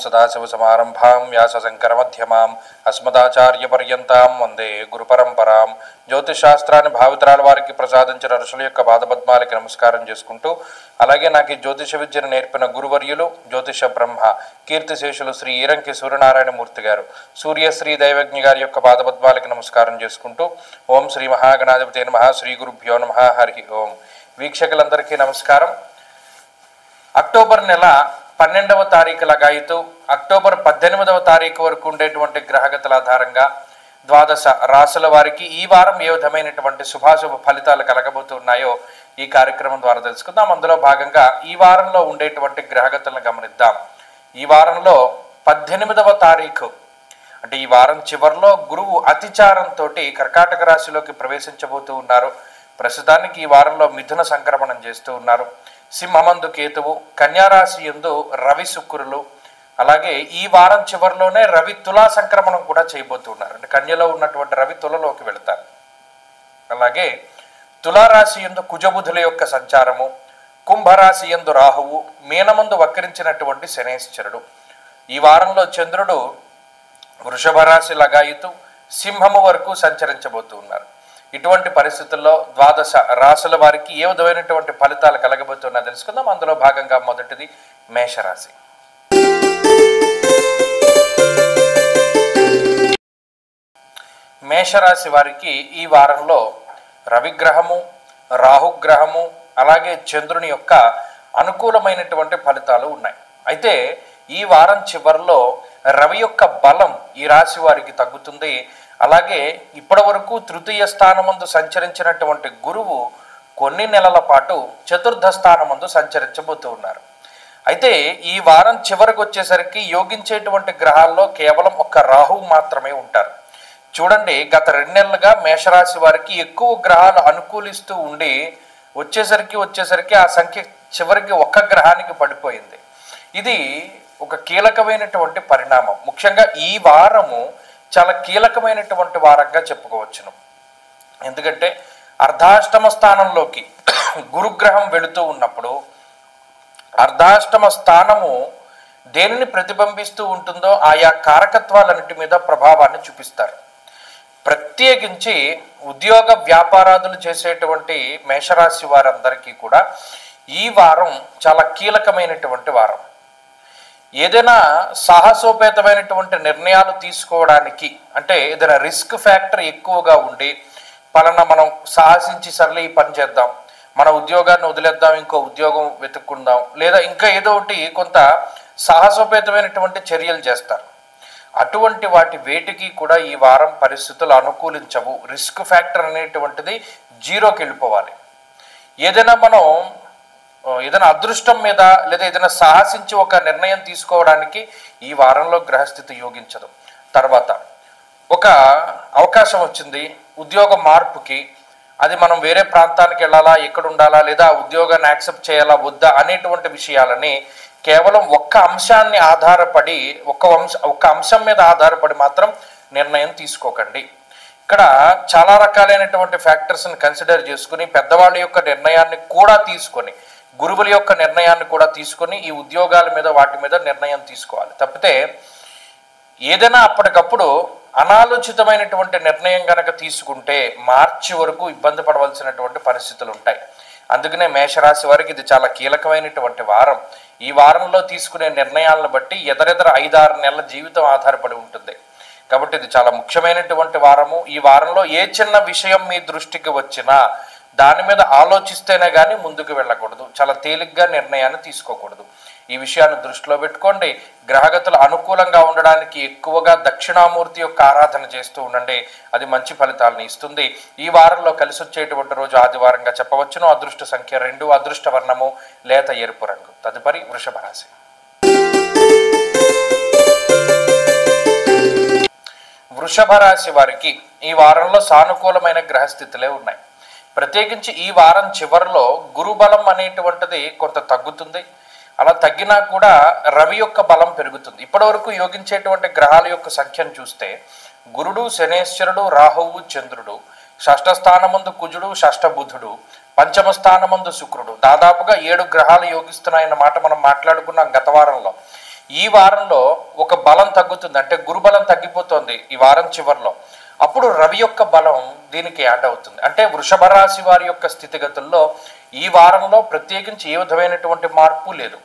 సదాశివసమారంభాం వ్యాసశంకరమధ్యమాం అస్మదాచార్యపర్యంతాం వందే గురుపరంపరాం. జ్యోతిషాస్త్రాన్ని భావితరాల వారికి ప్రసాదించిన ఋషుల యొక్క పాదపద్మాలకి నమస్కారం చేసుకుంటూ, అలాగే నాకు ఈ జ్యోతిష విద్యను నేర్పిన గురువర్యులు జ్యోతిష బ్రహ్మ కీర్తిశేషులు శ్రీ ఈరంకి సూర్యనారాయణమూర్తి గారు, సూర్యశ్రీ దైవజ్ఞ గారి యొక్క పాదపద్మాలకి నమస్కారం చేసుకుంటూ, ఓం శ్రీ మహాగణాధిపతే నమః, శ్రీ గురుభ్యో నమః, హరి ఓం. వీక్షకులందరికీ నమస్కారం. అక్టోబర్ నెల 12వ తారీఖు లగాయితూ అక్టోబర్ 18వ తారీఖు వరకు ఉండేటువంటి గ్రహగతుల ఆధారంగా ద్వాదశ రాశుల వారికి ఈ వారం ఏ విధమైనటువంటి శుభాశుభ ఫలితాలు కలగబోతున్నాయో ఈ కార్యక్రమం ద్వారా తెలుసుకుందాం. అందులో భాగంగా ఈ వారంలో ఉండేటువంటి గ్రహగతులను గమనిద్దాం. ఈ వారంలో 18వ తారీఖు అంటే ఈ వారం చివరిలో గురువు అతిచారంతో కర్కాటక రాశిలోకి ప్రవేశించబోతూ ఉన్నారు. ప్రస్తుతానికి ఈ వారంలో మిథున సంక్రమణం చేస్తూ ఉన్నారు. సింహమందు కేతువు, కన్యారాశి యందు రవి శుక్రులు, అలాగే ఈ వారం చివరిలోనే రవి తులా సంక్రమణం కూడా చేయబోతున్నారు. అంటే కన్యలో ఉన్నటువంటి రవి తులలోకి వెళతారు. అలాగే తులారాశి యందు కుజబుధుల యొక్క సంచారము, కుంభరాశి యందు రాహువు, మీనమందు వక్రించినటువంటి శనేశ్వరుడు. ఈ వారంలో చంద్రుడు వృషభ రాశి లగాయితూ సింహము వరకు సంచరించబోతూ ఉన్నారు. ఇటువంటి పరిస్థితుల్లో ద్వాదశ రాశుల వారికి ఏ విధమైనటువంటి ఫలితాలు కలగబోతున్నా తెలుసుకుందాం. అందులో భాగంగా మొదటిది మేషరాశి. మేషరాశి వారికి ఈ వారంలో రవిగ్రహము, రాహుగ్రహము, అలాగే చంద్రుని యొక్క అనుకూలమైనటువంటి ఫలితాలు ఉన్నాయి. అయితే ఈ వారం చివరిలో రవి యొక్క బలం ఈ రాశి వారికి తగ్గుతుంది. అలాగే ఇప్పటి వరకు తృతీయ స్థానమందు సంచరించినటువంటి గురువు కొన్ని నెలల పాటు చతుర్థ స్థానమందు సంచరించబోతూ ఉన్నారు. అయితే ఈ వారం చివరికి వచ్చేసరికి యోగించేటువంటి గ్రహాల్లో కేవలం ఒక్క రాహువు మాత్రమే ఉంటారు. చూడండి, గత 2 నెలలుగా మేషరాశి వారికి ఎక్కువ గ్రహాలు అనుకూలిస్తూ ఉండి వచ్చేసరికి ఆ సంఖ్య చివరికి ఒక్క గ్రహానికి పడిపోయింది. ఇది ఒక కీలకమైనటువంటి పరిణామం. ముఖ్యంగా ఈ వారము చాలా కీలకమైనటువంటి వారంగా చెప్పుకోవచ్చును. ఎందుకంటే అర్ధాష్టమ స్థానంలోకి గురుగ్రహం వెళుతూ ఉన్నప్పుడు అర్ధాష్టమ స్థానము దేనిని ప్రతిబింబిస్తూ ఉంటుందో ఆయా కారకత్వాలన్నిటి మీద ప్రభావాన్ని చూపిస్తారు. ప్రత్యేకించి ఉద్యోగ వ్యాపారాదులు చేసేటువంటి మేషరాశి వారందరికీ కూడా ఈ వారం చాలా కీలకమైనటువంటి వారం. ఏదైనా సాహసోపేతమైనటువంటి నిర్ణయాలు తీసుకోవడానికి, అంటే ఏదైనా రిస్క్ ఫ్యాక్టర్ ఎక్కువగా ఉండి పలానా మనం సాహసించి సర్లే ఈ పని చేద్దాం, మన ఉద్యోగాన్ని వదిలేద్దాం, ఇంకో ఉద్యోగం వెతుక్కుందాం, లేదా ఇంకా ఏదో ఒకటి కొంత సాహసోపేతమైనటువంటి చర్యలు చేస్తారు. అటువంటి వాటి వేటికి కూడా ఈ వారం పరిస్థితులు అనుకూలించవు. రిస్క్ ఫ్యాక్టర్ అనేటువంటిది జీరోకి వెళ్ళిపోవాలి. ఏదైనా అదృష్టం మీద లేదా ఏదైనా సాహసించి ఒక నిర్ణయం తీసుకోవడానికి ఈ వారంలో గ్రహస్థితి యోగించదు. తర్వాత ఒక అవకాశం వచ్చింది ఉద్యోగ మార్పుకి, అది మనం వేరే ప్రాంతానికి వెళ్ళాలా, ఎక్కడ ఉండాలా, లేదా ఉద్యోగాన్ని యాక్సెప్ట్ చేయాలా వద్దా అనేటువంటి విషయాలని కేవలం ఒక్క అంశాన్ని ఆధారపడి ఒక్క అంశం మీద ఆధారపడి మాత్రం నిర్ణయం తీసుకోకండి. ఇక్కడ చాలా రకాలైనటువంటి ఫ్యాక్టర్స్ని కన్సిడర్ చేసుకుని పెద్దవాళ్ళ యొక్క నిర్ణయాన్ని కూడా తీసుకొని, గురువుల యొక్క నిర్ణయాన్ని కూడా తీసుకొని ఈ ఉద్యోగాల మీద వాటి మీద నిర్ణయం తీసుకోవాలి. తప్పితే ఏదైనా అప్పటికప్పుడు అనాలోచితమైనటువంటి నిర్ణయం కనుక తీసుకుంటే మార్చి వరకు ఇబ్బంది పడవలసినటువంటి పరిస్థితులు ఉంటాయి. అందుకనే మేషరాశి వారికి ఇది చాలా కీలకమైనటువంటి వారం. ఈ వారంలో తీసుకునే నిర్ణయాలను బట్టి ఎదరెదర 5-6 నెలల జీవితం ఆధారపడి ఉంటుంది. కాబట్టి ఇది చాలా ముఖ్యమైనటువంటి వారము. ఈ వారంలో ఏ చిన్న విషయం మీ దృష్టికి వచ్చినా దాని మీద ఆలోచిస్తేనే కానీ ముందుకు వెళ్ళకూడదు. చాలా తేలిగ్గా నిర్ణయాన్ని తీసుకోకూడదు. ఈ విషయాన్ని దృష్టిలో పెట్టుకోండి. గ్రహగతులు అనుకూలంగా ఉండడానికి ఎక్కువగా దక్షిణామూర్తి యొక్క ఆరాధన చేస్తూ ఉండండి. అది మంచి ఫలితాలను ఇస్తుంది. ఈ వారంలో కలిసి వచ్చేటువంటి రోజు ఆదివారంగా చెప్పవచ్చును. అదృష్ట సంఖ్య 2, అదృష్ట వర్ణము లేత ఎరుపు రంగు. తదుపరి వృషభ రాశి. వృషభ రాశి వారికి ఈ వారంలో సానుకూలమైన గ్రహస్థితులే ఉన్నాయి. ప్రత్యేకించి ఈ వారం చివరిలో గురుబలం అనేటువంటిది కొంత తగ్గుతుంది. అలా తగ్గినా కూడా రవి యొక్క బలం పెరుగుతుంది. ఇప్పటివరకు యోగించేటువంటి గ్రహాల యొక్క సంఖ్యను చూస్తే గురుడు, శనేశ్వరుడు, రాహువు, చంద్రుడు, షష్ఠ స్థానమందు కుజుడు, షష్ఠ బుధుడు, పంచమ స్థానమందు శుక్రుడు, దాదాపుగా 7 గ్రహాలు యోగిస్తున్నాయన్న మాట మనం మాట్లాడుకున్నాం గత వారంలో. ఈ వారంలో ఒక బలం తగ్గుతుంది, అంటే గురుబలం తగ్గిపోతుంది ఈ వారం చివరిలో. అప్పుడు రవి యొక్క బలం దీనికి యాడ్ అవుతుంది. అంటే వృషభ రాశి వారి యొక్క స్థితిగతుల్లో ఈ వారంలో ప్రత్యేకించి ఏ విధమైనటువంటి మార్పు లేదు.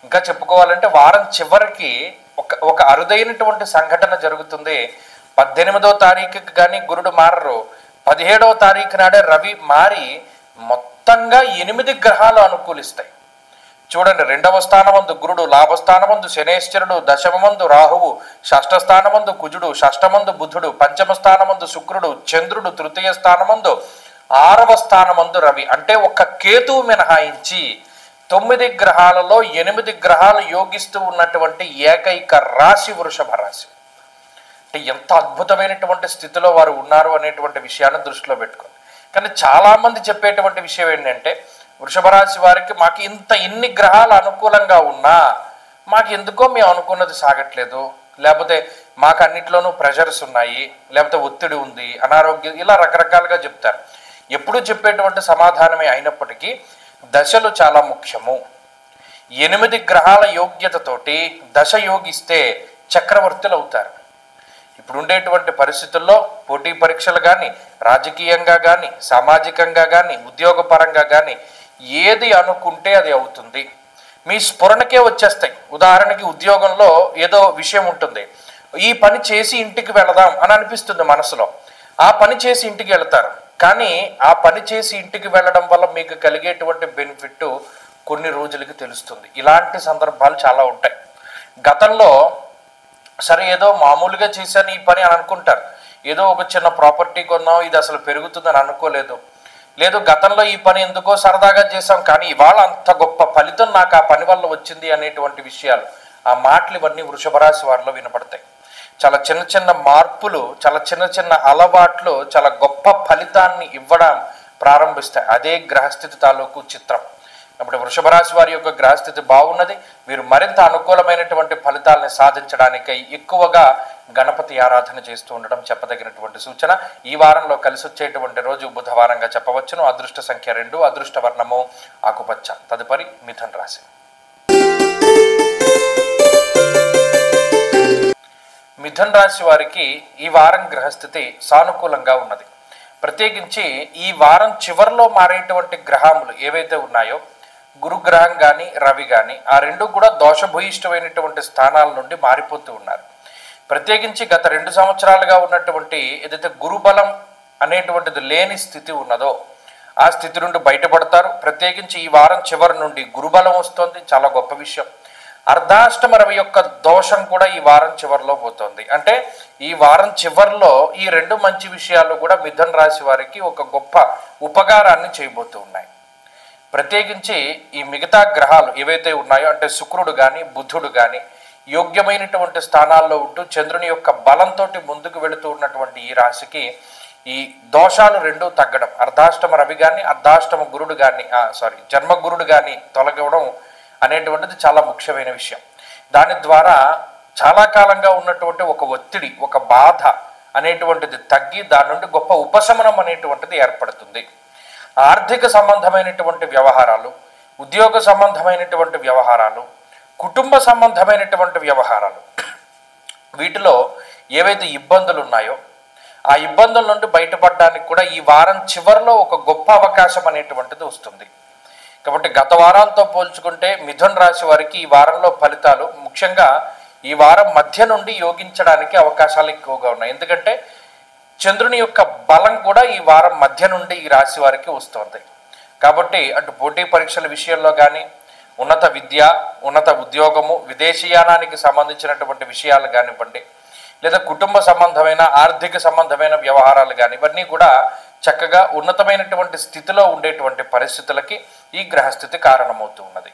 ఇంకా చెప్పుకోవాలంటే వారం చివరికి ఒక అరుదైనటువంటి సంఘటన జరుగుతుంది. 18వ తారీఖుకి కానీ గురుడు మారరు, 17వ తారీఖు నాడే రవి మారి మొత్తంగా 8 గ్రహాలు అనుకూలిస్తాయి. చూడండి, 2వ స్థానమందు గురుడు, లాభస్థానమందు శనేశ్వరుడు, దశమందు రాహువు, షష్ఠ స్థానమందు కుజుడు, షష్ఠమందు బుధుడు, పంచమ స్థానమందు శుక్రుడు, చంద్రుడు, తృతీయ స్థానమందు 6వ స్థానమందు రవి. అంటే ఒక్క కేతువు మినహాయించి 9 గ్రహాలలో 8 గ్రహాలు యోగిస్తూ ఉన్నటువంటి ఏకైక రాశి వృషభ రాశి. అంటే ఎంత అద్భుతమైనటువంటి స్థితిలో వారు ఉన్నారు అనేటువంటి విషయాన్ని దృష్టిలో పెట్టుకోండి. కానీ చాలామంది చెప్పేటువంటి విషయం ఏంటంటే, వృషభ రాశి వారికి మాకు ఇన్ని గ్రహాలు అనుకూలంగా ఉన్నా మాకు ఎందుకో మేము అనుకున్నది సాగట్లేదు, లేకపోతే మాకు అన్నిట్లోనూ ప్రెషర్స్ ఉన్నాయి, లేకపోతే ఒత్తిడి ఉంది, అనారోగ్యం, ఇలా రకరకాలుగా చెప్తారు. ఎప్పుడు చెప్పేటువంటి సమాధానమే అయినప్పటికీ దశలు చాలా ముఖ్యము. 8 గ్రహాల యోగ్యతతోటి దశ యోగిస్తే చక్రవర్తులు అవుతారు. ఇప్పుడు ఉండేటువంటి పరిస్థితుల్లో పోటీ పరీక్షలు కానీ, రాజకీయంగా కానీ, సామాజికంగా కానీ, ఉద్యోగపరంగా కానీ ఏది అనుకుంటే అది అవుతుంది. మీ స్ఫురణకే వచ్చేస్తాయి. ఉదాహరణకి ఉద్యోగంలో ఏదో విషయం ఉంటుంది, ఈ పని చేసి ఇంటికి వెళదాం అని అనిపిస్తుంది మనసులో, ఆ పని చేసి ఇంటికి వెళతారు. కానీ ఆ పని చేసి ఇంటికి వెళ్ళడం వల్ల మీకు కలిగేటువంటి బెనిఫిట్ కొన్ని రోజులకి తెలుస్తుంది. ఇలాంటి సందర్భాలు చాలా ఉంటాయి. గతంలో సరే ఏదో మామూలుగా చేశాను ఈ పని అని అనుకుంటారు, ఏదో ఒక చిన్న ప్రాపర్టీ కొన్నాం, ఇది అసలు పెరుగుతుందని అనుకోలేదు, లేదు గతంలో ఈ పని ఎందుకో సరదాగా చేశాం కానీ ఇవాళ అంత గొప్ప ఫలితం నాకు ఆ పని వల్ల వచ్చింది అనేటువంటి విషయాలు, ఆ మాటలు ఇవన్నీ వృషభ రాశి వారిలో వినపడతాయి. చాలా చిన్న చిన్న మార్పులు, చాలా చిన్న చిన్న అలవాట్లు చాలా గొప్ప ఫలితాన్ని ఇవ్వడం ప్రారంభిస్తాయి. అదే గ్రహస్థితి తాలూకు చిత్రం. కాబట్టి వృషభ రాశి వారి యొక్క గ్రహస్థితి బాగున్నది. వీరు మరింత అనుకూలమైనటువంటి ఫలితాలను సాధించడానికై ఎక్కువగా గణపతి ఆరాధన చేస్తూ ఉండడం చెప్పదగినటువంటి సూచన. ఈ వారంలో కలిసి వచ్చేటువంటి రోజు బుధవారంగా చెప్పవచ్చును. అదృష్ట సంఖ్య 2, అదృష్ట వర్ణము ఆకుపచ్చ. తదుపరి మిథున రాశి. మిథున రాశి వారికి ఈ వారం గ్రహస్థితి సానుకూలంగా ఉన్నది. ప్రత్యేకించి ఈ వారం చివరిలో మారేటువంటి గ్రహములు ఏవైతే ఉన్నాయో, గురుగ్రహం కానీ రవి కానీ, ఆ రెండు కూడా దోషభూయిష్టమైనటువంటి స్థానాల నుండి మారిపోతూ ఉన్నారు. ప్రత్యేకించి గత 2 సంవత్సరాలుగా ఉన్నటువంటి ఏదైతే గురుబలం అనేటువంటిది లేని స్థితి ఉన్నదో ఆ స్థితి నుండి బయటపడతారు. ప్రత్యేకించి ఈ వారం చివరి నుండి గురుబలం వస్తుంది, చాలా గొప్ప విషయం. అర్ధాష్టమ రవి యొక్క దోషం కూడా ఈ వారం చివరిలో పోతుంది. అంటే ఈ వారం చివరిలో ఈ 2 మంచి విషయాలు కూడా మిథున రాశి వారికి ఒక గొప్ప ఉపకారాన్ని చేయబోతూ ఉన్నాయి. ప్రత్యేకించి ఈ మిగతా గ్రహాలు ఏవైతే ఉన్నాయో, అంటే శుక్రుడు కానీ బుధుడు కానీ యోగ్యమైనటువంటి స్థానాల్లో ఉంటూ చంద్రుని యొక్క బలంతో ముందుకు వెళుతూ ఉన్నటువంటి ఈ రాశికి ఈ దోషాలు 2 తగ్గడం, అర్ధాష్టమ రవి కానీ అర్ధాష్టమ గురుడు కానీ జన్మగురుడు కానీ తొలగడం అనేటువంటిది చాలా ముఖ్యమైన విషయం. దాని ద్వారా చాలా కాలంగా ఉన్నటువంటి ఒక ఒత్తిడి, ఒక బాధ అనేటువంటిది తగ్గి దాని నుండి గొప్ప ఉపశమనం అనేటువంటిది ఏర్పడుతుంది. ఆర్థిక సంబంధమైనటువంటి వ్యవహారాలు, ఉద్యోగ సంబంధమైనటువంటి వ్యవహారాలు, కుటుంబ సంబంధమైనటువంటి వ్యవహారాలు, వీటిలో ఏవైతే ఇబ్బందులు ఉన్నాయో ఆ ఇబ్బందుల నుండి బయటపడడానికి కూడా ఈ వారం చివరిలో ఒక గొప్ప అవకాశం అనేటువంటిది వస్తుంది. కాబట్టి గత వారాలతో పోల్చుకుంటే మిథున రాశి వారికి ఈ వారంలో ఫలితాలు ముఖ్యంగా ఈ వారం మధ్య నుండి యోగించడానికి అవకాశాలు ఎక్కువగా ఉన్నాయి. ఎందుకంటే చంద్రుని యొక్క బలం కూడా ఈ వారం మధ్య నుండి ఈ రాశి వారికి వస్తుంది. కాబట్టి అటు పోటీ పరీక్షల విషయంలో కానీ, ఉన్నత విద్య, ఉన్నత ఉద్యోగము, విదేశీయానానికి సంబంధించినటువంటి విషయాలు కానివ్వండి, లేదా కుటుంబ సంబంధమైన ఆర్థిక సంబంధమైన వ్యవహారాలు కానీ, ఇవన్నీ కూడా చక్కగా ఉన్నతమైనటువంటి స్థితిలో ఉండేటువంటి పరిస్థితులకి ఈ గ్రహస్థితి కారణమవుతూ ఉన్నది.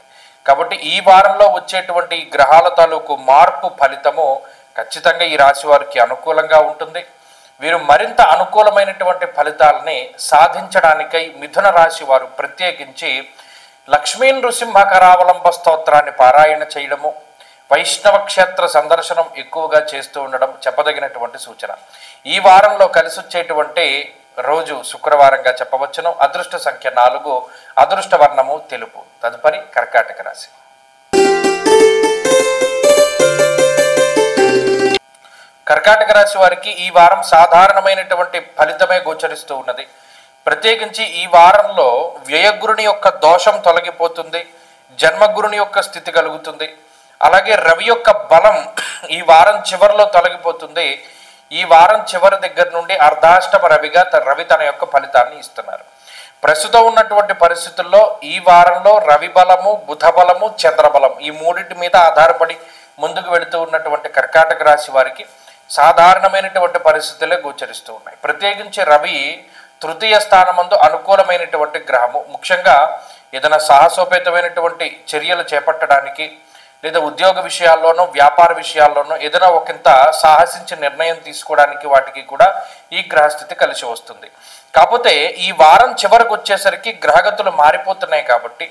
కాబట్టి ఈ వారంలో వచ్చేటువంటి ఈ గ్రహాల తాలూకు మార్పు ఫలితము ఖచ్చితంగా ఈ రాశి వారికి అనుకూలంగా ఉంటుంది. వీరు మరింత అనుకూలమైనటువంటి ఫలితాలని సాధించడానికై మిథున రాశి వారు ప్రత్యేకించి లక్ష్మీ నృసింహ కరావలంబ స్తోత్రాన్ని పారాయణ చేయడము, వైష్ణవ క్షేత్ర సందర్శనం ఎక్కువగా చేస్తూ ఉండడం చెప్పదగినటువంటి సూచన. ఈ వారంలో కలిసి వచ్చేటువంటి రోజు శుక్రవారంగా చెప్పవచ్చును. అదృష్ట సంఖ్య 4, అదృష్ట వర్ణము తెలుపు. తదుపరి కర్కాటక రాశి. కర్కాటక రాశి వారికి ఈ వారం సాధారణమైనటువంటి ఫలితమే గోచరిస్తూ ఉన్నది. ప్రత్యేకించి ఈ వారంలో వ్యయగురుని యొక్క దోషం తొలగిపోతుంది, జన్మగురుని యొక్క స్థితి కలుగుతుంది. అలాగే రవి యొక్క బలం ఈ వారం చివరిలో తొలగిపోతుంది. ఈ వారం చివరి దగ్గర నుండి అర్ధాష్టమ రవిగా రవి తన యొక్క ఫలితాన్ని ఇస్తున్నారు. ప్రస్తుతం ఉన్నటువంటి పరిస్థితుల్లో ఈ వారంలో రవి బలము, బుధ బలము, చంద్రబలం ఈ మూడింటి మీద ఆధారపడి ముందుకు వెళుతూ ఉన్నటువంటి కర్కాటక రాశి వారికి సాధారణమైనటువంటి పరిస్థితులే గోచరిస్తూ ఉన్నాయి. ప్రత్యేకించి రవి తృతీయ స్థానమందు అనుకూలమైనటువంటి గ్రహము. ముఖ్యంగా ఏదైనా సాహసోపేతమైనటువంటి చర్యలు చేపట్టడానికి లేదా ఉద్యోగ విషయాల్లోనూ వ్యాపార విషయాల్లోనూ ఏదైనా ఒకంత సాహసించి నిర్ణయం తీసుకోవడానికి వాటికి కూడా ఈ గ్రహస్థితి కలిసి వస్తుంది. కాకపోతే ఈ వారం చివరకు వచ్చేసరికి గ్రహగతులు మారిపోతున్నాయి కాబట్టి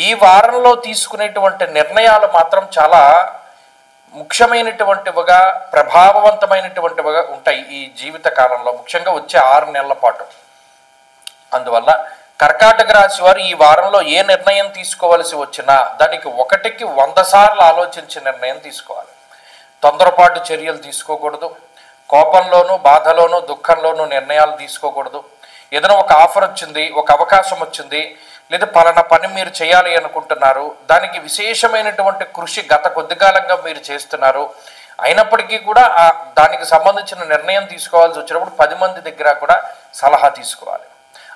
ఈ వారంలో తీసుకునేటువంటి నిర్ణయాలు మాత్రం చాలా ముఖ్యమైనటువంటివిగా ప్రభావవంతమైనటువంటివిగా ఉంటాయి ఈ జీవిత కాలంలో, ముఖ్యంగా వచ్చే 6 నెలల పాటు. అందువల్ల కర్కాటక రాశి వారు ఈ వారంలో ఏ నిర్ణయం తీసుకోవలసి వచ్చినా దానికి 1కి 100 సార్లు ఆలోచించి నిర్ణయం తీసుకోవాలి. తొందరపాటు చర్యలు తీసుకోకూడదు. కోపంలోనూ బాధలోనూ దుఃఖంలోనూ నిర్ణయాలు తీసుకోకూడదు. ఏదైనా ఒక ఆఫర్ వచ్చింది, ఒక అవకాశం వచ్చింది, లేదా పలానా పని మీరు చేయాలి అనుకుంటున్నారు, దానికి విశేషమైనటువంటి కృషి గత కొద్ది కాలంగా మీరు చేస్తున్నారు, అయినప్పటికీ కూడా దానికి సంబంధించిన నిర్ణయం తీసుకోవాల్సి వచ్చినప్పుడు 10 మంది దగ్గర కూడా సలహా తీసుకోవాలి.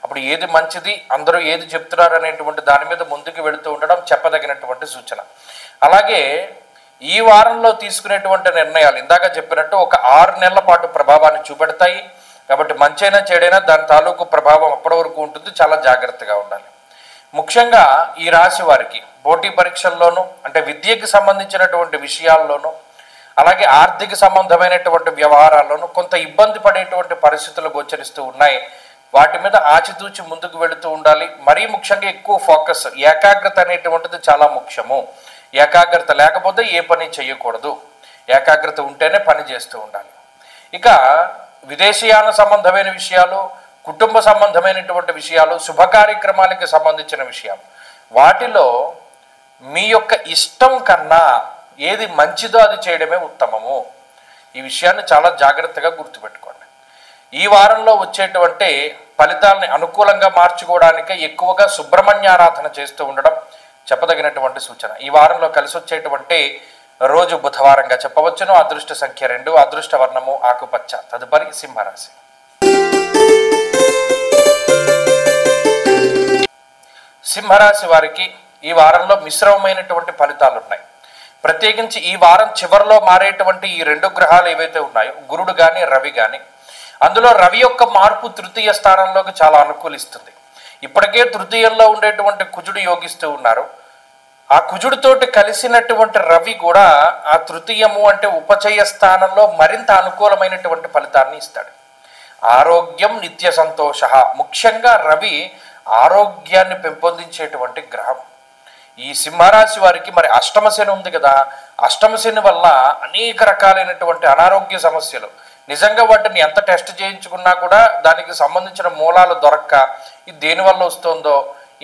అప్పుడు ఏది మంచిది, అందరూ ఏది చెప్తున్నారు అనేటువంటి దాని మీద ముందుకు వెళుతూ ఉండడం చెప్పదగినటువంటి సూచన. అలాగే ఈ వారంలో తీసుకునేటువంటి నిర్ణయాలు ఇందాక చెప్పినట్టు ఒక 6 నెలల పాటు ప్రభావాన్ని చూపెడతాయి. కాబట్టి మంచైనా చెడైనా దాని తాలూకు ప్రభావం అప్పటి వరకు ఉంటుంది. చాలా జాగ్రత్తగా ఉండాలి. ముఖ్యంగా ఈ రాశి వారికి పోటీ పరీక్షల్లోనూ అంటే విద్యకి సంబంధించినటువంటి విషయాల్లోనూ అలాగే ఆర్థిక సంబంధమైనటువంటి వ్యవహారాల్లోనూ కొంత ఇబ్బంది పడేటువంటి పరిస్థితులు గోచరిస్తూ ఉన్నాయి. వాటి మీద ఆచితూచి ముందుకు వెళుతూ ఉండాలి. మరీ ముఖ్యంగా ఎక్కువ ఫోకస్, ఏకాగ్రత అనేటువంటిది చాలా ముఖ్యము. ఏకాగ్రత లేకపోతే ఏ పని చేయకూడదు. ఏకాగ్రత ఉంటేనే పని చేస్తూ ఉండాలి. ఇక విదేశీయాన సంబంధమైన విషయాలు, కుటుంబ సంబంధమైనటువంటి విషయాలు, శుభ కార్యక్రమాలకు సంబంధించిన విషయాలు, వాటిలో మీ యొక్క ఇష్టం కన్నా ఏది మంచిదో అది చేయడమే ఉత్తమము. ఈ విషయాన్ని చాలా జాగ్రత్తగా గుర్తుపెట్టుకోండి. ఈ వారంలో వచ్చేటువంటి ఫలితాలని అనుకూలంగా మార్చుకోవడానికి ఎక్కువగా సుబ్రహ్మణ్యారాధన చేస్తూ ఉండడం చెప్పదగినటువంటి సూచన. ఈ వారంలో కలిసి వచ్చేటువంటి రోజు బుధవారంగా చెప్పవచ్చును. అదృష్ట సంఖ్య 2, అదృష్ట వర్ణము ఆకుపచ్చ. తదుపరి సింహరాశి. సింహరాశి వారికి ఈ వారంలో మిశ్రమమైనటువంటి ఫలితాలు ఉన్నాయి. ప్రత్యేకించి ఈ వారం చివరిలో మారేటువంటి ఈ 2 గ్రహాలు ఏవైతే ఉన్నాయో, గురుడు కానీ రవి కానీ, అందులో రవి యొక్క మార్పు తృతీయ స్థానంలోకి చాలా అనుకూలిస్తుంది. ఇప్పటికే తృతీయంలో ఉండేటువంటి కుజుడు యోగిస్తూ ఉన్నారు. ఆ కుజుడితోటి కలిసినటువంటి రవి కూడా ఆ తృతీయము అంటే ఉపచయ స్థానంలో మరింత అనుకూలమైనటువంటి ఫలితాన్ని ఇస్తాడు. ఆరోగ్యం నిత్య సంతోష. ముఖ్యంగా రవి ఆరోగ్యాన్ని పెంపొందించేటువంటి గ్రహం. ఈ సింహరాశి వారికి మరి అష్టమశని ఉంది కదా, అష్టమశని వల్ల అనేక రకాలైనటువంటి అనారోగ్య సమస్యలు, నిజంగా వాటిని ఎంత టెస్ట్ చేయించుకున్నా కూడా దానికి సంబంధించిన మూలాలు దొరక్క ఇది దేనివల్ల వస్తుందో,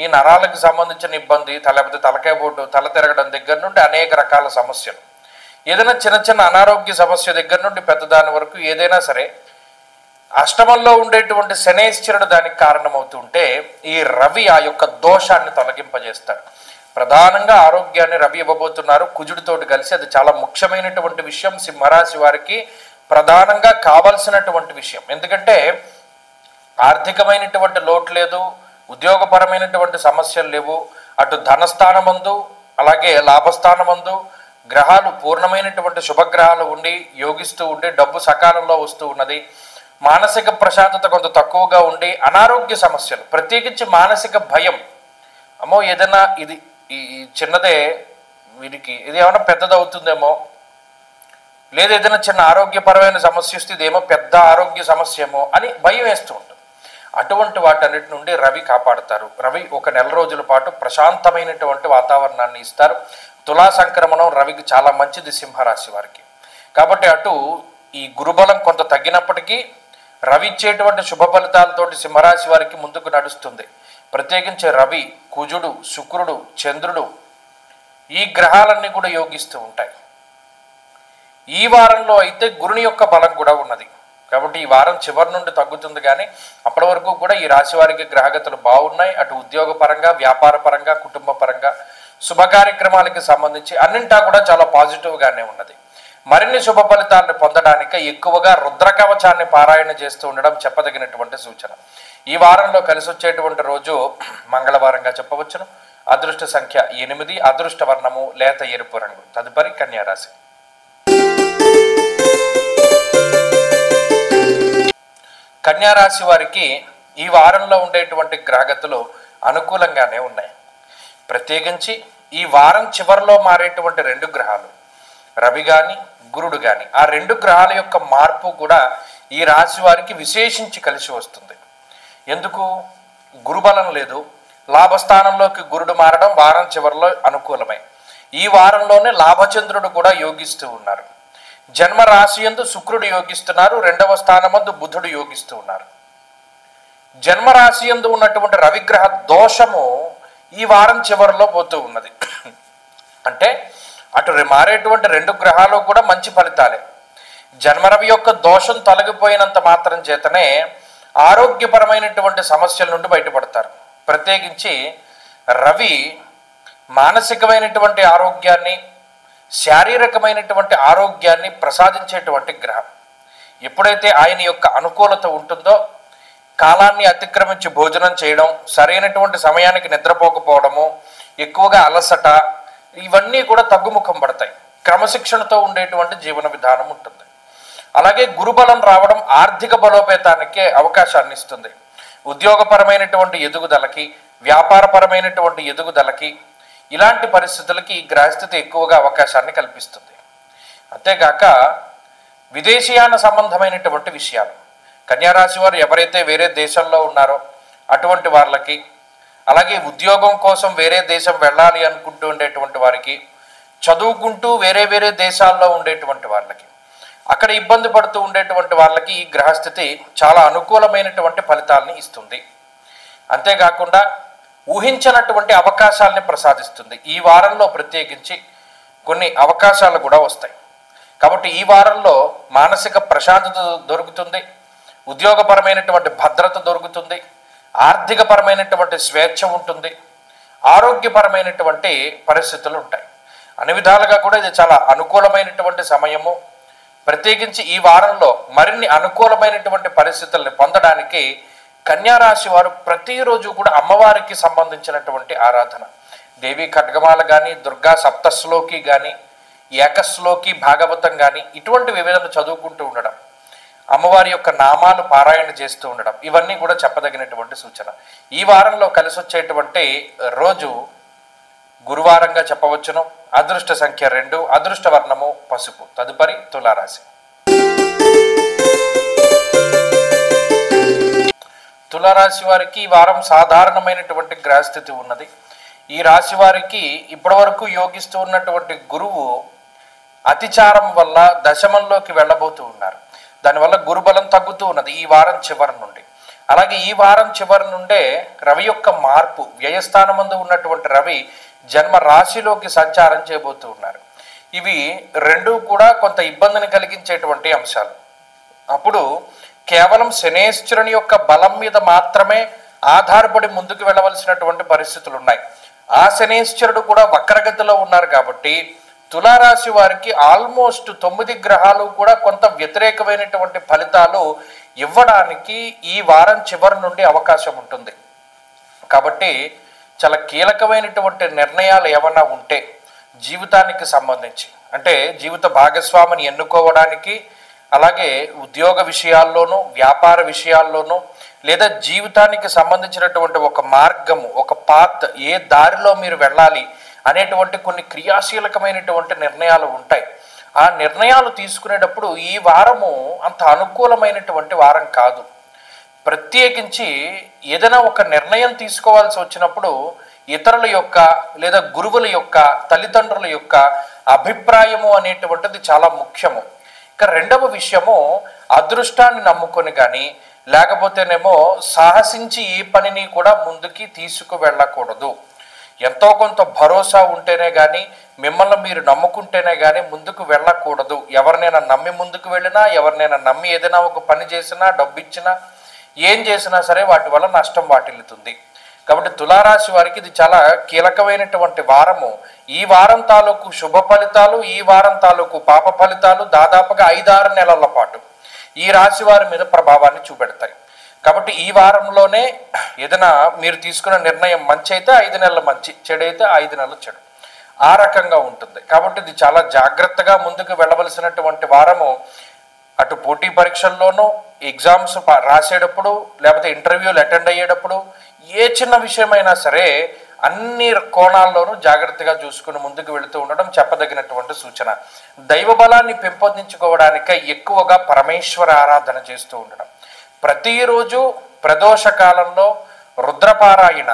ఈ నరాలకు సంబంధించిన ఇబ్బంది, లేకపోతే తలకాయ బోటు, తల తిరగడం దగ్గర నుండి అనేక రకాల సమస్యలు, ఏదైనా చిన్న చిన్న అనారోగ్య సమస్య దగ్గర నుండి పెద్దదాని వరకు ఏదైనా సరే అష్టమంలో ఉండేటువంటి శనైశ్చరుడు దానికి కారణమవుతుంటే ఈ రవి ఆ యొక్క దోషాన్ని తొలగింపజేస్తాడు. ప్రధానంగా ఆరోగ్యాన్ని రవి ఇవ్వబోతున్నారు కుజుడితోటి కలిసి. అది చాలా ముఖ్యమైనటువంటి విషయం. సింహరాశి వారికి ప్రధానంగా కావాల్సినటువంటి విషయం. ఎందుకంటే ఆర్థికమైనటువంటి లోటు లేదు, ఉద్యోగపరమైనటువంటి సమస్యలు లేవు, అటు ధనస్థానమందు అలాగే లాభస్థానమందు గ్రహాలు పూర్ణమైనటువంటి శుభగ్రహాలు ఉండి యోగిస్తూ ఉండి డబ్బు సకాలంలో వస్తూ ఉన్నది. మానసిక ప్రశాంతత కొంత తక్కువగా ఉండి అనారోగ్య సమస్యలు, ప్రత్యేకించి మానసిక భయం, అమ్మో ఏదైనా ఇది ఈ చిన్నదే వీరికి ఇది ఏమైనా పెద్దదవుతుందేమో, లేదా ఏదైనా చిన్న ఆరోగ్యపరమైన సమస్య వస్తే ఇదేమో పెద్ద ఆరోగ్య సమస్య ఏమో అని భయం వేస్తూ ఉంటుంది. అటువంటి వాటన్నిటి నుండి రవి కాపాడుతారు. రవి ఒక నెల రోజుల పాటు ప్రశాంతమైనటువంటి వాతావరణాన్ని ఇస్తారు. తులా సంక్రమణం రవికి చాలా మంచిది సింహరాశి వారికి. కాబట్టి అటు ఈ గురుబలం కొంత తగ్గినప్పటికీ రవి ఇచ్చేటువంటి శుభ ఫలితాలతోటి సింహరాశి వారికి ముందుకు నడుస్తుంది. ప్రత్యేకించి రవి, కుజుడు, శుక్రుడు, చంద్రుడు ఈ గ్రహాలన్నీ కూడా యోగిస్తూ ఉంటాయి. ఈ వారంలో అయితే గురుని యొక్క బలం కూడా ఉన్నది. కాబట్టి ఈ వారం చివరి నుండి తగ్గుతుంది, కానీ అప్పటి వరకు కూడా ఈ రాశి వారికి గ్రహగతులు బాగున్నాయి. అటు ఉద్యోగపరంగా, వ్యాపార పరంగా, కుటుంబ పరంగా, శుభ కార్యక్రమాలకి సంబంధించి అన్నింటా కూడా చాలా పాజిటివ్గానే ఉన్నది. మరిన్ని శుభ ఫలితాలను పొందడానికి ఎక్కువగా రుద్రకవచాన్ని పారాయణ చేస్తూ ఉండడం చెప్పదగినటువంటి సూచన. ఈ వారంలో కలిసి వచ్చేటువంటి రోజు మంగళవారంగా చెప్పవచ్చును. అదృష్ట సంఖ్య 8, అదృష్ట వర్ణము లేత ఎరుపు రంగు. తదుపరి కన్యా రాశి. కన్యా రాశి వారికి ఈ వారంలో ఉండేటువంటి గ్రహగతులు అనుకూలంగానే ఉన్నాయి. ప్రత్యేకించి ఈ వారం చివరిలో మారేటువంటి 2 గ్రహాలు, రవి కానీ గురుడు కానీ, ఆ 2 గ్రహాల యొక్క మార్పు కూడా ఈ రాశి వారికి విశేషించి కలిసి వస్తుంది. ఎందుకు? గురుబలం లేదు, లాభస్థానంలోకి గురుడు మారడం వారం చివరిలో అనుకూలమై ఈ వారంలోనే లాభచంద్రుడు కూడా యోగిస్తూ ఉన్నారు. జన్మ రాశి యందు శుక్రుడు యోగిస్తున్నారు, 2వ స్థానమందు బుధుడు యోగిస్తూ ఉన్నారు. జన్మరాశి యందు ఉన్నటువంటి రవిగ్రహ దోషము ఈ వారం చివరిలో పోతూ ఉన్నది. అంటే అటు మారేటువంటి 2 గ్రహాలు కూడా మంచి ఫలితాలే. జన్మరవి యొక్క దోషం తొలగిపోయినంత మాత్రం చేతనే ఆరోగ్యపరమైనటువంటి సమస్యల నుండి బయటపడతారు. ప్రత్యేకించి రవి మానసికమైనటువంటి ఆరోగ్యాన్ని, శారీరకమైనటువంటి ఆరోగ్యాన్ని ప్రసాదించేటువంటి గ్రహం. ఎప్పుడైతే ఆయన యొక్క అనుకూలత ఉంటుందో కాలాన్ని అతిక్రమించి భోజనం చేయడం, సరైనటువంటి సమయానికి నిద్రపోకపోవడము, ఎక్కువగా అలసట, ఇవన్నీ కూడా తగ్గుముఖం పడతాయి. క్రమశిక్షణతో ఉండేటువంటి జీవన విధానం ఉంటుంది. అలాగే గురుబలం రావడం ఆర్థిక బలోపేతానికి అవకాశాన్ని ఇస్తుంది. ఉద్యోగపరమైనటువంటి ఎదుగుదలకి, వ్యాపారపరమైనటువంటి ఎదుగుదలకి, ఇలాంటి పరిస్థితులకి ఈ గ్రహస్థితి ఎక్కువగా అవకాశాన్ని కల్పిస్తుంది. అంతేగాక విదేశీయాన సంబంధమైనటువంటి విషయాలు, కన్యారాశి వారు ఎవరైతే వేరే దేశంలో ఉన్నారో అటువంటి వాళ్ళకి, అలాగే ఉద్యోగం కోసం వేరే దేశం వెళ్ళాలి అనుకుంటూ ఉండేటువంటి వారికి, చదువుకుంటూ వేరే వేరే దేశాల్లో ఉండేటువంటి వాళ్ళకి, అక్కడ ఇబ్బంది పడుతూ ఉండేటువంటి వాళ్ళకి ఈ గ్రహస్థితి చాలా అనుకూలమైనటువంటి ఫలితాలని ఇస్తుంది. అంతేకాకుండా ఊహించినటువంటి అవకాశాలని ప్రసాదిస్తుంది. ఈ వారంలో ప్రత్యేకించి కొన్ని అవకాశాలు కూడా వస్తాయి. కాబట్టి ఈ వారంలో మానసిక ప్రశాంతత దొరుకుతుంది, ఉద్యోగపరమైనటువంటి భద్రత దొరుకుతుంది, ఆర్థికపరమైనటువంటి స్వేచ్ఛ ఉంటుంది, ఆరోగ్యపరమైనటువంటి పరిస్థితులు ఉంటాయి. అన్ని విధాలుగా కూడా ఇది చాలా అనుకూలమైనటువంటి సమయము. ప్రత్యేకించి ఈ వారంలో మరిన్ని అనుకూలమైనటువంటి పరిస్థితుల్ని పొందడానికి కన్యారాశి వారు ప్రతిరోజు కూడా అమ్మవారికి సంబంధించినటువంటి ఆరాధన, దేవి ఖడ్గమాల కానీ, దుర్గా సప్తశ్లోకి కానీ, ఏకశ్లోకి భాగవతం కానీ, ఇటువంటి వివిధను చదువుకుంటూ ఉండడం, అమ్మవారి యొక్క నామాలు పారాయణ చేస్తూ ఉండడం, ఇవన్నీ కూడా చెప్పదగినటువంటి సూచన. ఈ వారంలో కలిసి వచ్చేటువంటి రోజు గురువారంగా చెప్పవచ్చును. అదృష్ట సంఖ్య 2, అదృష్ట వర్ణము పసుపు. తదుపరి తులారాశి. తులారాశి వారికి ఈ వారం సాధారణమైనటువంటి గ్రహస్థితి ఉన్నది. ఈ రాశి వారికి ఇప్పటి వరకు యోగిస్తూ ఉన్నటువంటి గురువు అతిచారం వల్ల దశమంలోకి వెళ్ళబోతూ ఉన్నారు. దానివల్ల గురుబలం తగ్గుతూ ఉన్నది ఈ వారం చివరి నుండి. అలాగే ఈ వారం చివరి నుండే రవి యొక్క మార్పు, వ్యయస్థానమందు ఉన్నటువంటి రవి జన్మ రాశిలోకి సంచారం చేయబోతూ ఉన్నారు. ఇవి 2 కూడా కొంత ఇబ్బందిని కలిగించేటువంటి అంశాలు. అప్పుడు కేవలం శనేశ్వరుని యొక్క బలం మీద మాత్రమే ఆధారపడి ముందుకు వెళ్ళవలసినటువంటి పరిస్థితులు ఉన్నాయి. ఆ శనేశ్వరుడు కూడా వక్రగతిలో ఉన్నారు కాబట్టి తులారాశి వారికి ఆల్మోస్ట్ 9 గ్రహాలు కూడా కొంత వ్యతిరేకమైనటువంటి ఫలితాలు ఇవ్వడానికి ఈ వారం చివరి నుండి అవకాశం ఉంటుంది. కాబట్టి చాలా కీలకమైనటువంటి నిర్ణయాలు ఏమన్నా ఉంటే జీవితానికి సంబంధించి, అంటే జీవిత భాగస్వామిని ఎన్నుకోవడానికి, అలాగే ఉద్యోగ విషయాల్లోనూ, వ్యాపార విషయాల్లోనూ, లేదా జీవితానికి సంబంధించినటువంటి ఒక మార్గము, ఒక పాత్, ఏ దారిలో మీరు వెళ్ళాలి అనేటువంటి కొన్ని క్రియాశీలకమైనటువంటి నిర్ణయాలు ఉంటాయి. ఆ నిర్ణయాలు తీసుకునేటప్పుడు ఈ వారము అంత అనుకూలమైనటువంటి వారం కాదు. ప్రత్యేకించి ఏదైనా ఒక నిర్ణయం తీసుకోవాల్సి వచ్చినప్పుడు ఇతరుల యొక్క లేదా గురువుల యొక్క, తల్లిదండ్రుల యొక్క అభిప్రాయము అనేటువంటిది చాలా ముఖ్యము. ఇక 2వ విషయము, అదృష్టాన్ని నమ్ముకొని కానీ లేకపోతేనేమో సాహసించి ఏ పనిని కూడా ముందుకి తీసుకు వెళ్ళకూడదు. ఎంతో కొంత భరోసా ఉంటేనే కానీ, మిమ్మల్ని మీరు నమ్ముకుంటేనే కానీ ముందుకు వెళ్ళకూడదు. ఎవరినైనా నమ్మి ముందుకు వెళ్ళినా, ఎవరినైనా నమ్మి ఏదైనా ఒక పని చేసినా, డబ్బు ఇచ్చినా, ఏం చేసినా సరే వాటి వల్ల నష్టం వాటిల్లుతుంది. కాబట్టి తులారాశి వారికి ఇది చాలా కీలకమైనటువంటి వారము. ఈ వారం తాలూకు శుభ ఫలితాలు, ఈ వారం తాలూకు పాప ఫలితాలు దాదాపుగా 5-6 నెలల పాటు ఈ రాశి వారి మీద ప్రభావాన్ని చూపెడతాయి. కాబట్టి ఈ వారంలోనే ఏదైనా మీరు తీసుకున్న నిర్ణయం మంచి అయితే 5 నెలల మంచి, చెడు అయితే 5 నెలల చెడు, ఆ రకంగా ఉంటుంది. కాబట్టి ఇది చాలా జాగ్రత్తగా ముందుకు వెళ్ళవలసినటువంటి వారము. అటు పోటీ పరీక్షల్లోనూ, ఎగ్జామ్స్ రాసేటప్పుడు, లేకపోతే ఇంటర్వ్యూలు అటెండ్ అయ్యేటప్పుడు, ఏ చిన్న విషయమైనా సరే అన్ని కోణాల్లోనూ జాగ్రత్తగా చూసుకుని ముందుకు వెళుతూ ఉండడం చెప్పదగినటువంటి సూచన. దైవ బలాన్ని పెంపొందించుకోవడానికై ఎక్కువగా పరమేశ్వర ఆరాధన చేస్తూ ఉండడం, ప్రతిరోజు ప్రదోష కాలంలో రుద్రపారాయణ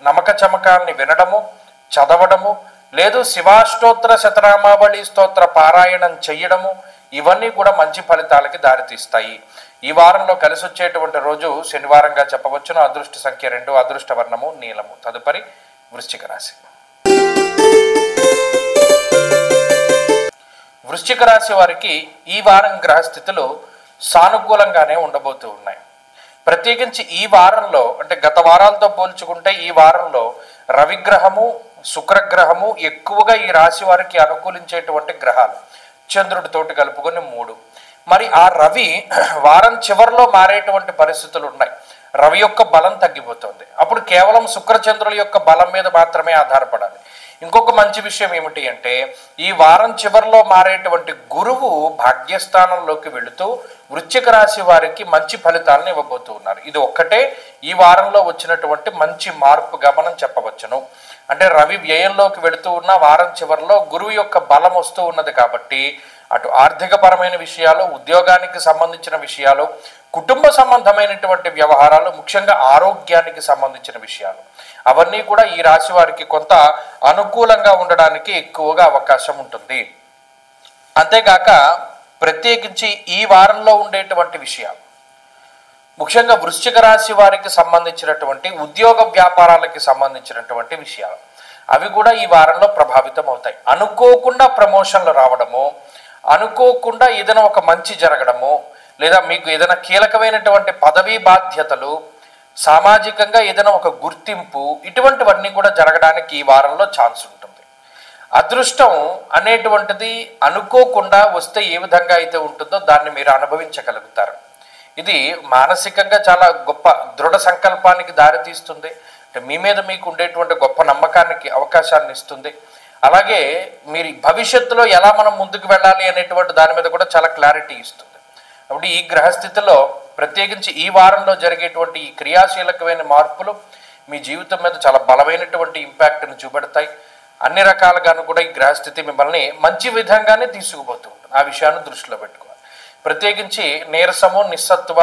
నమక చమకాల్ని వినడము, చదవడము, లేదు శివాష్టోత్తర శతనామావళి స్తోత్ర పారాయణం చెయ్యడము, ఇవన్నీ కూడా మంచి ఫలితాలకి దారితీస్తాయి. ఈ వారంలో కలిసి వచ్చేటువంటి రోజు శనివారంగా చెప్పవచ్చును. అదృష్ట సంఖ్య 2, అదృష్ట వర్ణము నీలము. తదుపరి వృశ్చిక రాశి. వృశ్చిక రాశి వారికి ఈ వారం గ్రహస్థితులు సానుకూలంగానే ఉండబోతూ ఉన్నాయి. ప్రత్యేకించి ఈ వారంలో, అంటే గత వారాలతో పోల్చుకుంటే ఈ వారంలో రవిగ్రహము, శుక్రగ్రహము ఎక్కువగా ఈ రాశి వారికి అనుకూలించేటువంటి గ్రహాలు. చంద్రుడితోటి కలుపుకొని 3. మరి ఆ రవి వారం చివరిలో మారేటువంటి పరిస్థితులు ఉన్నాయి. రవి యొక్క బలం తగ్గిపోతుంది. అప్పుడు కేవలం శుక్రచంద్రుల యొక్క బలం మీద మాత్రమే ఆధారపడాలి. ఇంకొక మంచి విషయం ఏమిటి అంటే, ఈ వారం చివరిలో మారేటువంటి గురువు భాగ్యస్థానంలోకి వెళుతూ వృశ్చిక రాశి వారికి మంచి ఫలితాలను ఇవ్వబోతూ ఉన్నారు. ఇది ఒక్కటే ఈ వారంలో వచ్చినటువంటి మంచి మార్పుగా మనం చెప్పవచ్చును. అంటే రవి వ్యయంలోకి వెళుతూ ఉన్న వారం చివరిలో గురువు యొక్క బలం వస్తూ ఉన్నది కాబట్టి అటు ఆర్థికపరమైన విషయాలు, ఉద్యోగానికి సంబంధించిన విషయాలు, కుటుంబ సంబంధమైనటువంటి వ్యవహారాలు, ముఖ్యంగా ఆరోగ్యానికి సంబంధించిన విషయాలు, అవన్నీ కూడా ఈ రాశి వారికి కొంత అనుకూలంగా ఉండడానికి ఎక్కువగా అవకాశం ఉంటుంది. అంతేగాక ప్రత్యేకించి ఈ వారంలో ఉండేటువంటి విషయాలు, ముఖ్యంగా వృశ్చిక రాశి వారికి సంబంధించినటువంటి ఉద్యోగ వ్యాపారాలకి సంబంధించినటువంటి విషయాలు, అవి కూడా ఈ వారంలో ప్రభావితం అవుతాయి. అనుకోకుండా ప్రమోషన్లు రావడము, అనుకోకుండా ఏదైనా ఒక మంచి జరగడము, లేదా మీకు ఏదైనా కీలకమైనటువంటి పదవీ బాధ్యతలు, సామాజికంగా ఏదైనా ఒక గుర్తింపు, ఇటువంటివన్నీ కూడా జరగడానికి ఈ వారంలో ఛాన్స్ ఉంటుంది. అదృష్టం అనేటువంటిది అనుకోకుండా వస్తే ఏ విధంగా అయితే ఉంటుందో దాన్ని మీరు అనుభవించగలుగుతారు. ఇది మానసికంగా చాలా గొప్ప దృఢ సంకల్పానికి దారితీస్తుంది. మీ మీద మీకు ఉండేటువంటి గొప్ప నమ్మకానికి అవకాశాన్ని ఇస్తుంది. అలాగే మీరు భవిష్యత్తులో ఎలా మనం ముందుకు వెళ్ళాలి అనేటువంటి దాని మీద కూడా చాలా క్లారిటీ ఇస్తుంది. కాబట్టి ఈ గ్రహస్థితిలో ప్రత్యేకించి ఈ వారంలో జరిగేటువంటి ఈ క్రియాశీలకమైన మార్పులు మీ జీవితం మీద చాలా బలమైనటువంటి ఇంపాక్ట్ని చూపెడతాయి. అన్ని రకాలుగాను కూడా ఈ గ్రహస్థితి మిమ్మల్ని మంచి విధంగానే తీసుకుపోతూ ఉంటుంది. ఆ విషయాన్ని దృష్టిలో పెట్టుకోవాలి. ప్రత్యేకించి నీరసము, నిస్సత్వ,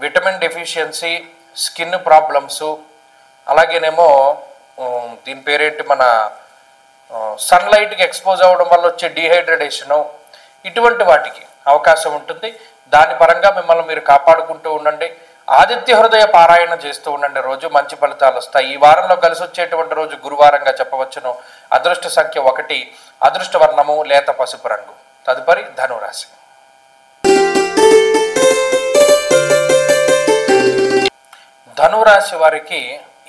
విటమిన్ డెఫిషియన్సీ, స్కిన్ ప్రాబ్లమ్స్, అలాగేనేమో దీని పేరేంటి మన సన్లైట్కి ఎక్స్పోజ్ అవ్వడం వల్ల వచ్చే డీహైడ్రేషను, ఇటువంటి వాటికి అవకాశం ఉంటుంది. దాని పరంగా మిమ్మల్ని మీరు కాపాడుకుంటూ ఉండండి. ఆదిత్య హృదయ పారాయణ చేస్తూ ఉండండి. రోజు మంచి ఫలితాలు వస్తాయి. ఈ వారంలో కలిసి వచ్చేటువంటి రోజు గురువారంగా చెప్పవచ్చును. అదృష్ట సంఖ్య 1, అదృష్ట వర్ణము లేత పసుపు రంగు. తదుపరి ధనురాశి. ధనురాశి వారికి